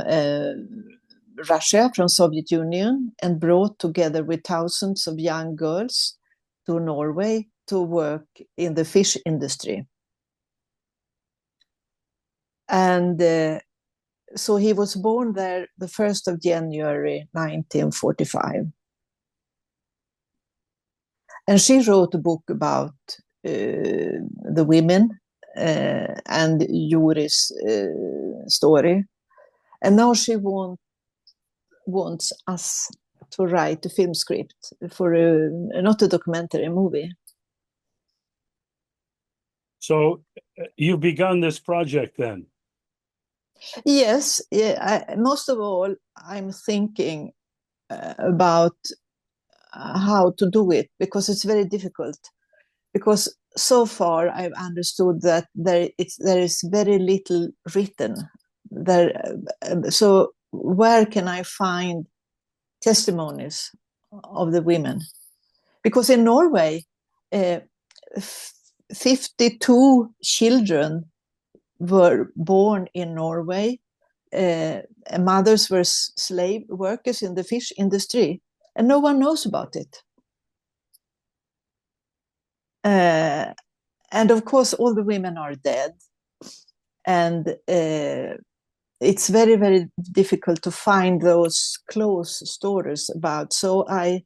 Russia, from Soviet Union, and brought together with thousands of young girls to Norway to work in the fish industry. And so he was born there the 1st of January 1945. And she wrote a book about the women and Yuri's story. And now she wants us to write a film script for not a documentary, a movie. So you've begun this project then? Yes, most of all, I'm thinking about how to do it, because it's very difficult. Because so far I've understood that there is very little written there. So where can I find testimonies of the women? Because in Norway, 52 children were born in Norway. Mothers were slave workers in the fish industry, and no one knows about it. And of course, all the women are dead. And it's very, very difficult to find those close stories about. So I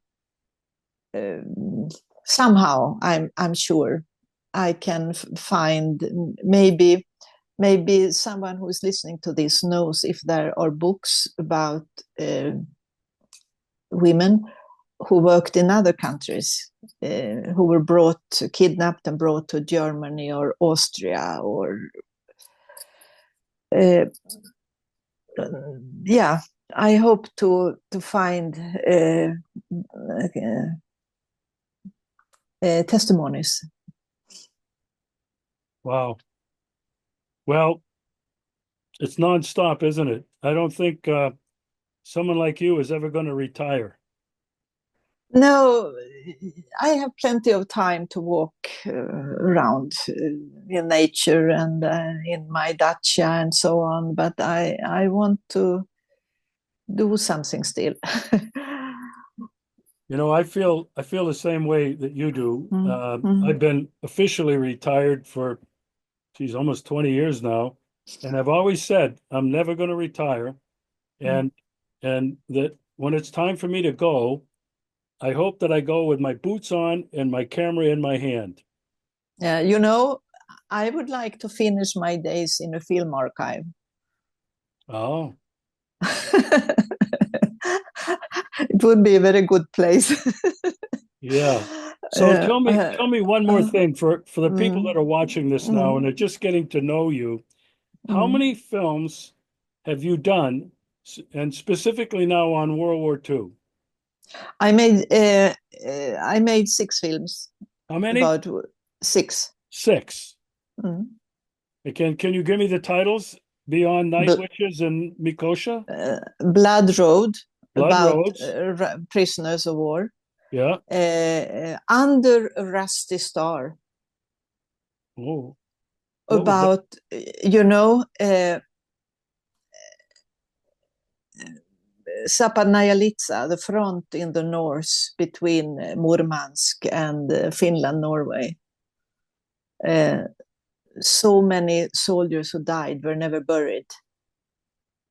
somehow, I'm sure I can find maybe someone who is listening to this knows if there are books about women who worked in other countries, who were kidnapped and brought to Germany or Austria, or yeah, I hope to find testimonies. Wow. Well, it's nonstop, isn't it? I don't think someone like you is ever going to retire. No, I have plenty of time to walk around in nature and in my dacha and so on, but I want to do something still. You know, I feel the same way that you do. I've been officially retired for, almost 20 years now, and I've always said I'm never going to retire, and that when it's time for me to go, I hope that I go with my boots on and my camera in my hand. Yeah, you know, I would like to finish my days in a film archive. Oh. It would be a very good place. Yeah. So tell me one more thing for the people that are watching this now and are just getting to know you. How many films have you done, and specifically now on World War II? I made 6 films. How many? About 6. 6. Can you give me the titles beyond Night Witches and Mikosha? Blood Road, about Roads. prisoners of war. Yeah. Under a Rusty Star. Oh. About, you know, Zapadnaya, the front in the north between Murmansk and Finland, Norway. So many soldiers who died were never buried.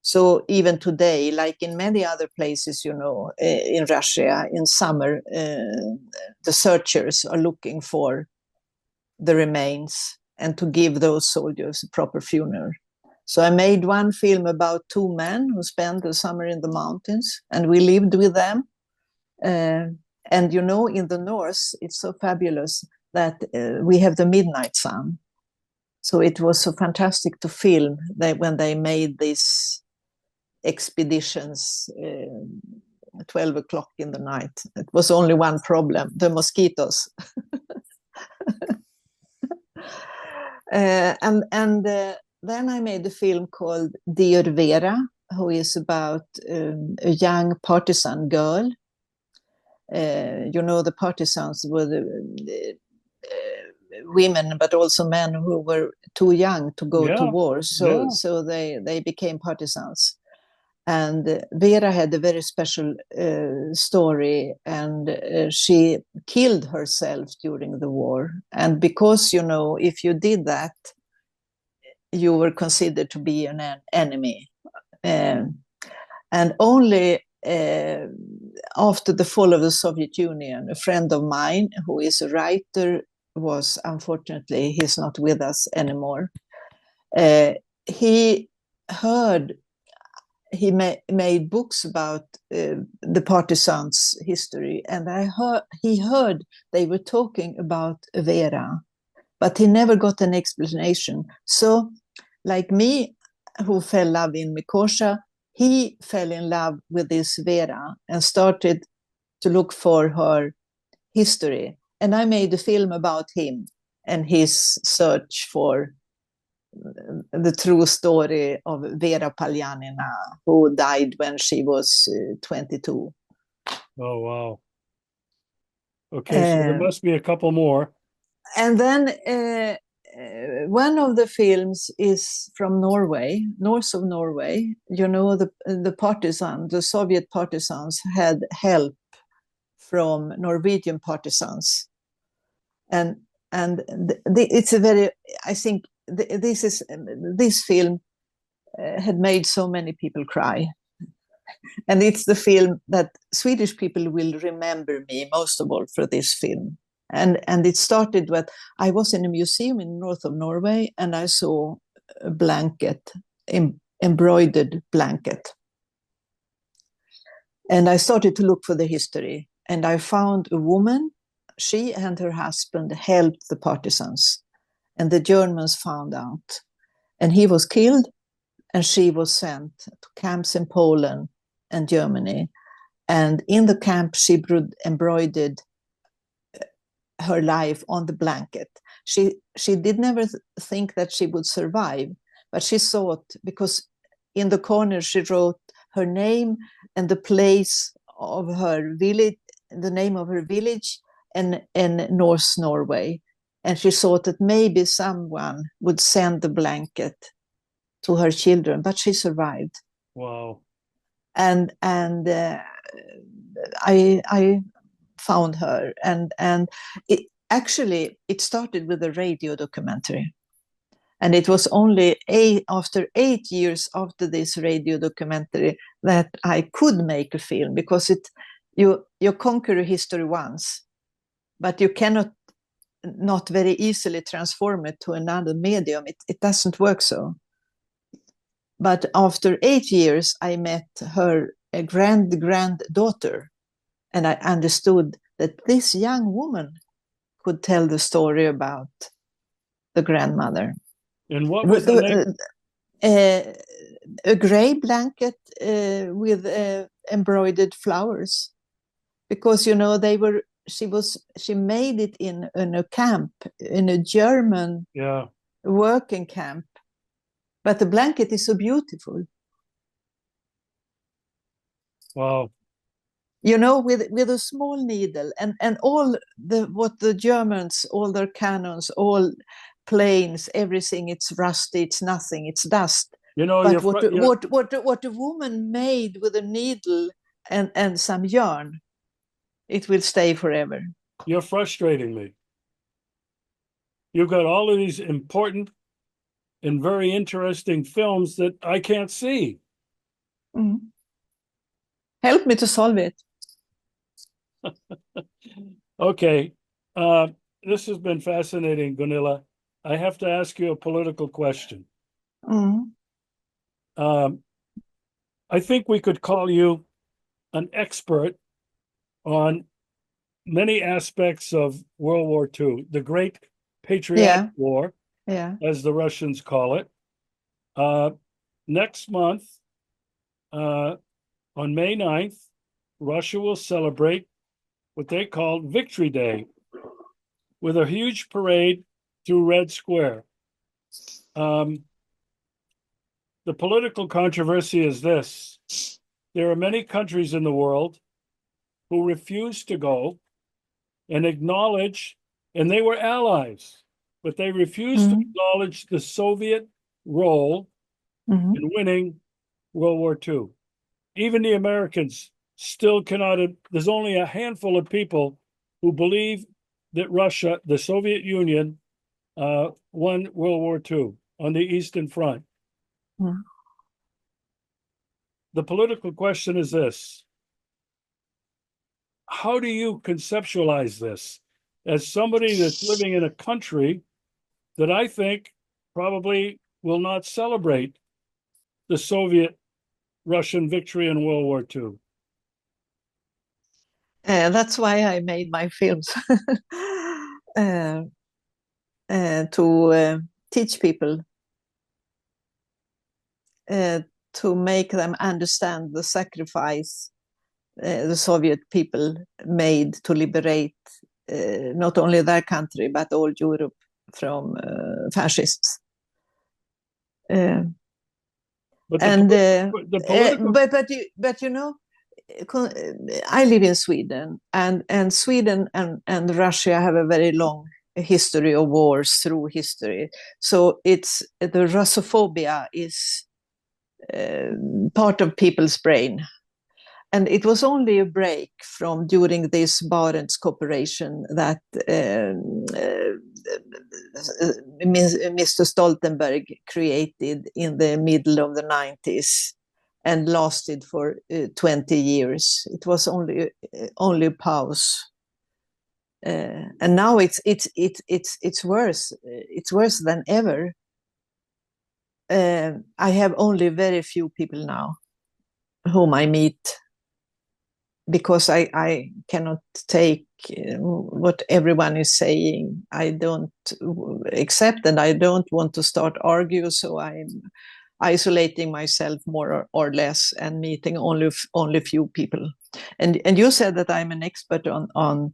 So even today, like in many other places, you know, in Russia, in summer, the searchers are looking for the remains and to give those soldiers a proper funeral. So I made one film about 2 men who spent the summer in the mountains, and we lived with them. And you know, in the north, it's so fabulous that we have the midnight sun. So it was so fantastic to film when they made these expeditions 12 o'clock in the night. It was only one problem, the mosquitoes. Then I made a film called Dear Vera, who is about a young partisan girl you know, the partisans were the women, but also men who were too young to go to war. So they became partisans. And Vera had a very special story, and she killed herself during the war. And because, you know, if you did that, you were considered to be an enemy. And only after the fall of the Soviet Union, a friend of mine who is a writer was, unfortunately, he's not with us anymore. He made books about the partisans' history, and he heard they were talking about Vera, but he never got an explanation. So, like me, who fell in love in Mikosha, he fell in love with this Vera and started to look for her history. And I made a film about him and his search for the true story of Vera Palyanina, who died when she was 22. Oh, wow. Okay, so there must be a couple more. And then one of the films is from Norway, north of Norway. You know, the Soviet partisans had help from Norwegian partisans. And it's a very, I think, this film had made so many people cry. And it's the film that Swedish people will remember me most of all for this film. And it started with, I was in a museum in north of Norway, and I saw a blanket, embroidered blanket. And I started to look for the history, and I found a woman. She and her husband helped the partisans, and the Germans found out. And he was killed, and she was sent to camps in Poland and Germany. And in the camp, she embroidered her life on the blanket. She did never think that she would survive, but she thought, because in the corner she wrote her name and the place of her village, the name of her village, and North Norway. And she thought that maybe someone would send the blanket to her children, but she survived. Wow. And I found her, and it started with a radio documentary, and it was only after 8 years after this radio documentary that I could make a film, because you conquer a history once, but you cannot not very easily transform it to another medium. It doesn't work so. But after 8 years, I met her granddaughter, and I understood that this young woman could tell the story about the grandmother. And what was the name? A gray blanket with embroidered flowers, because, you know, she made it in a camp, in a German working camp, but the blanket is so beautiful. Wow. You know, with a small needle, and all what the Germans, all their cannons, all planes, everything, it's rusty, it's nothing, it's dust. You know, but what a woman made with a needle and some yarn, it will stay forever. You're frustrating me. You've got all of these important and very interesting films that I can't see. Mm. Help me to solve it. Okay. This has been fascinating, Gunilla. I have to ask you a political question. Mm. I think we could call you an expert on many aspects of World War II, the Great Patriotic War, as the Russians call it. Next month, on May 9th, Russia will celebrate what they call Victory Day with a huge parade through Red Square. The political controversy is this: there are many countries in the world who refused to go and acknowledge, and they were allies, but they refused to acknowledge the Soviet role in winning World War II. Even the Americans still cannot, there's only a handful of people who believe that Russia, the Soviet Union, won World War II on the Eastern Front. The political question is this: how do you conceptualize this as somebody that's living in a country that I think probably will not celebrate the Soviet Russian victory in World War II? That's why I made my films, to teach people, to make them understand the sacrifice the Soviet people made to liberate not only their country, but all Europe from fascists. But you know, I live in Sweden, and Sweden and Russia have a very long history of wars through history. So it's the Russophobia is part of people's brain. And it was only a break from during this Barents cooperation that Mr. Stoltenberg created in the middle of the 90s and lasted for 20 years. It was only a pause. And now it's worse. It's worse than ever. I have only very few people now whom I meet, because I cannot take what everyone is saying. I don't accept, and I don't want to start argue, so I'm isolating myself more or less and meeting only few people. And you said that I'm an expert on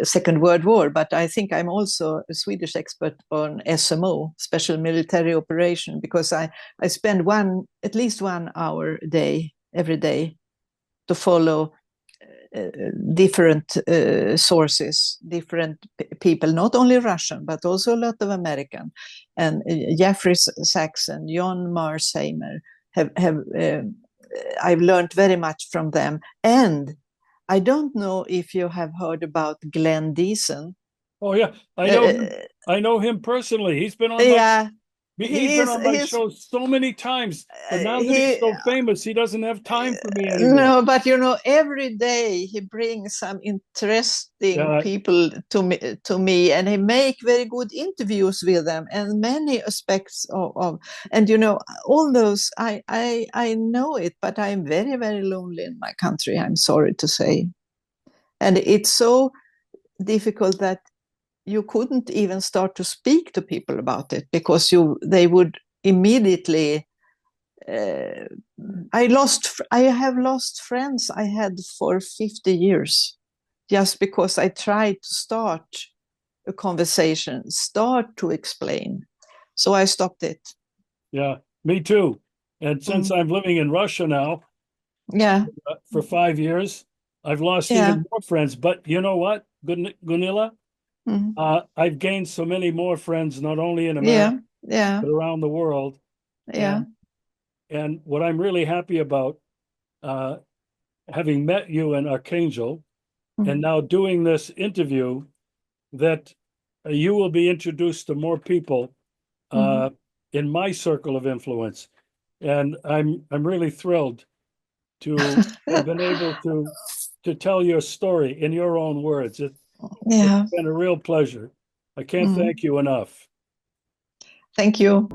Second World War, but I think I'm also a Swedish expert on SMO, Special Military Operation, because I spend at least 1 hour a day, every day, to follow different sources, different people, not only Russian, but also a lot of American. And Jeffrey Sachs and John Marsheimer I've learned very much from them. And I don't know if you have heard about Glenn Deason. Oh yeah, I know him personally. He's been on my He's been on my show so many times, but now that he's so famous, he doesn't have time for me anymore. No, but you know, every day he brings some interesting people to me, and he make very good interviews with them, and many aspects of and you know, all those I know it, but I'm very, very lonely in my country, I'm sorry to say. And it's so difficult that you couldn't even start to speak to people about it, because they would immediately. I have lost friends I had for 50 years, just because I tried to start a conversation, start to explain. So I stopped it. Yeah, me too. And since I'm living in Russia now, for 5 years, I've lost even more friends. But you know what, Gunilla? I've gained so many more friends, not only in America, but around the world. And what I'm really happy about, having met you in Archangel, and now doing this interview, that you will be introduced to more people in my circle of influence. And I'm really thrilled to have been able to tell your story in your own words. It's been a real pleasure. I can't thank you enough. Thank you.